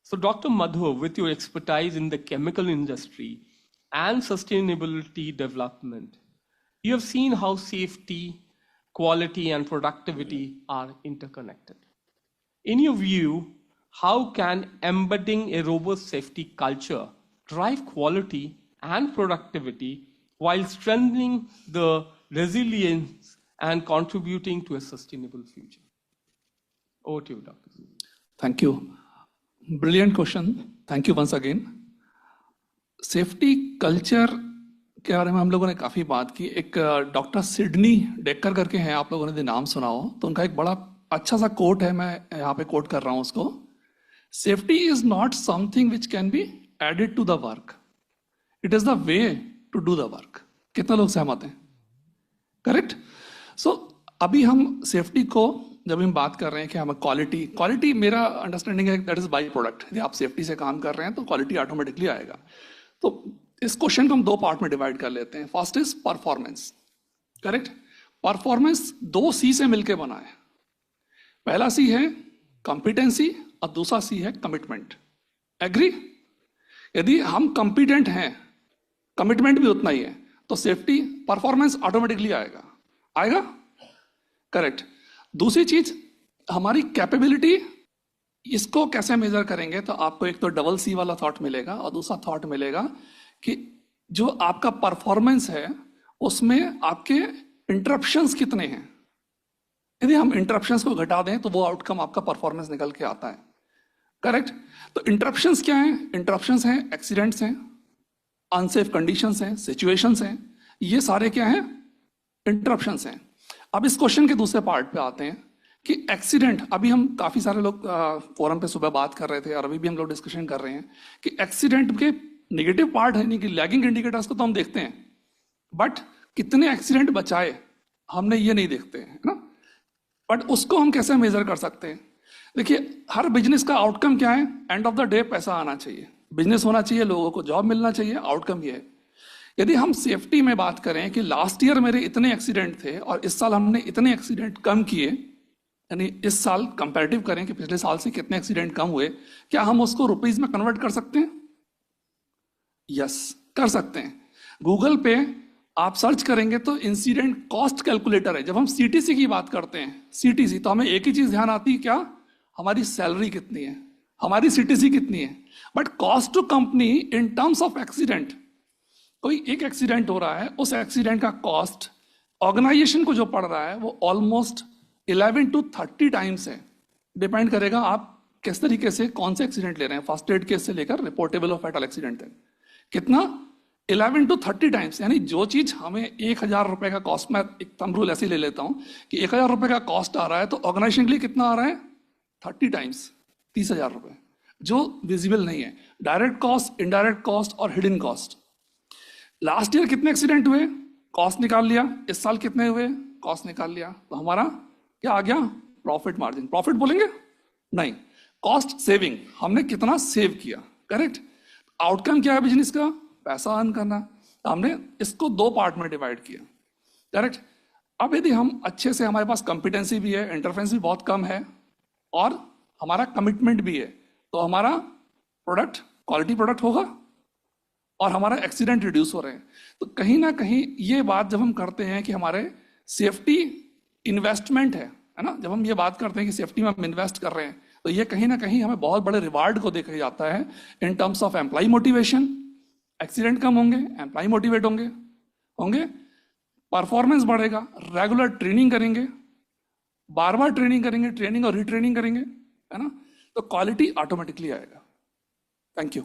So Dr. Madhu, with your expertise in the chemical industry and sustainability development, you have seen how safety, quality, and productivity are interconnected. In your view, how can embedding a robust safety culture drive quality and productivity while strengthening the resilience and contributing to a sustainable future? Over to you, Dr. Thank you. Brilliant question. Thank you once again. Safety culture के बारे में हम लोगों ने काफ़ी बात की. एक डॉक्टर सिडनी डेकर करके हैं, आप लोगों ने नाम सुना हो तो उनका एक बड़ा अच्छा सा कोट है, मैं यहाँ पे कोट कर रहा हूँ उसको. Safety is not something which can be added to the work, it is the way to do the work. कितना लोग सहमत हैं? करेक्ट. सो अभी हम सेफ्टी को जब हम बात कर रहे हैं कि हमें क्वालिटी मेरा अंडरस्टैंडिंग है दैट इज बाई प्रोडक्ट. यदि आप सेफ्टी से काम कर रहे हैं तो क्वालिटी ऑटोमेटिकली आएगा. तो इस क्वेश्चन को हम दो पार्ट में डिवाइड कर लेते हैं. First is performance. Correct. Performance दो सी से मिलकर बना है. पहला सी है कॉम्पिटेंसी और दूसरा सी है कमिटमेंट. एग्री? यदि हम कॉम्पिटेंट हैं, कमिटमेंट भी उतना ही है, तो सेफ्टी परफॉर्मेंस ऑटोमेटिकली आएगा. करेक्ट. दूसरी चीज हमारी कैपेबिलिटी, इसको कैसे मेजर करेंगे? तो आपको एक तो डबल सी वाला थॉट मिलेगा और दूसरा थॉट मिलेगा कि जो आपका परफॉर्मेंस है उसमें आपके इंटरप्शंस कितने हैं. यदि हम इंटरप्शंस को घटा दें तो वो आउटकम आपका परफॉर्मेंस निकल के आता है. करेक्ट. तो इंटरप्शंस क्या हैं? इंटरप्शंस हैं एक्सीडेंट्स हैं, अनसेफ कंडीशंस हैं, सिचुएशंस हैं. ये सारे क्या हैं? इंटरप्शंस हैं. अब इस क्वेश्चन के दूसरे पार्ट पे आते हैं कि एक्सीडेंट. अभी हम काफ़ी सारे लोग फोरम पे सुबह बात कर रहे थे और अभी भी हम लोग डिस्कशन कर रहे हैं कि एक्सीडेंट के नेगेटिव पार्ट है नहीं कि लैगिंग इंडिकेटर्स को तो हम देखते हैं, बट कितने एक्सीडेंट बचाए हमने ये नहीं देखते हैं, है ना. बट उसको हम कैसे मेजर कर सकते हैं? देखिए, हर बिजनेस का आउटकम क्या है? एंड ऑफ द डे पैसा आना चाहिए, बिजनेस होना चाहिए, लोगों को जॉब मिलना चाहिए. आउटकम ये है. यदि हम सेफ्टी में बात करें कि लास्ट ईयर मेरे इतने एक्सीडेंट थे और इस साल हमने इतने एक्सीडेंट कम किए, यानी इस साल कंपैरेटिव करें कि पिछले साल से कितने एक्सीडेंट कम हुए, क्या हम उसको रुपीज में कन्वर्ट कर सकते हैं? यस, कर सकते हैं. गूगल पे आप सर्च करेंगे तो इंसिडेंट कॉस्ट कैलकुलेटर है. जब हम सीटीसी की बात करते हैं, सीटीसी, तो हमें एक ही चीज ध्यान आती है, क्या? हमारी सैलरी कितनी है, हमारी सीटीसी कितनी है. But cost to company in terms of accident, कोई एक एक्सीडेंट हो रहा है, उस एक्सीडेंट का कॉस्ट ऑर्गेनाइजेशन को जो पड़ रहा है वो ऑलमोस्ट 11 to 30 टाइम्स है. डिपेंड करेगा आप किस तरीके से कौन से एक्सीडेंट ले रहे हैं, फर्स्ट एड केस से लेकर रिपोर्टेबल और फैटल एक्सीडेंट तक. कितना? 11 to 30 टाइम्स. यानी जो चीज हमें 1,000 रुपए का कॉस्ट, मैं एक थंब रूल ऐसे ले लेता हूं कि 1,000 रुपए का कॉस्ट आ रहा है तो ऑर्गेनाइजेशन के लिए कितना आ रहा है? 30 टाइम्स, 30,000 रुपए, जो विजिबल नहीं है. डायरेक्ट कॉस्ट, इनडायरेक्ट कॉस्ट और हिडन कॉस्ट. लास्ट ईयर कितने एक्सीडेंट हुए, कॉस्ट निकाल लिया. इस साल कितने हुए, कॉस्ट निकाल लिया. तो हमारा क्या आ गया? Profit margin. प्रॉफिट बोलेंगे? नहीं, कॉस्ट सेविंग. हमने कितना सेव किया. करेक्ट. आउटकम क्या है बिजनेस का? पैसा अर्न करना. हमने इसको दो पार्ट में डिवाइड किया. करेक्ट. अब यदि हम अच्छे से, हमारे पास कॉम्पिटेंसी भी है, इंटरफेरेंस भी बहुत कम है और हमारा कमिटमेंट भी है, तो हमारा प्रोडक्ट क्वालिटी प्रोडक्ट होगा और हमारा एक्सीडेंट रिड्यूस हो रहे हैं. तो कहीं ना कहीं ये बात जब हम करते हैं कि हमारे सेफ्टी इन्वेस्टमेंट है ना, जब हम ये बात करते हैं कि सेफ्टी में हम इन्वेस्ट कर रहे हैं, तो ये कहीं ना कहीं हमें बहुत बड़े रिवार्ड को देखा जाता है in terms of employ motivation. Accident कम होंगे, एम्प्लॉय मोटिवेट होंगे, परफॉर्मेंस बढ़ेगा, रेगुलर ट्रेनिंग करेंगे, बार बार ट्रेनिंग करेंगे, ट्रेनिंग और रिट्रेनिंग करेंगे, है ना, तो क्वालिटी ऑटोमेटिकली आएगा. Thank you.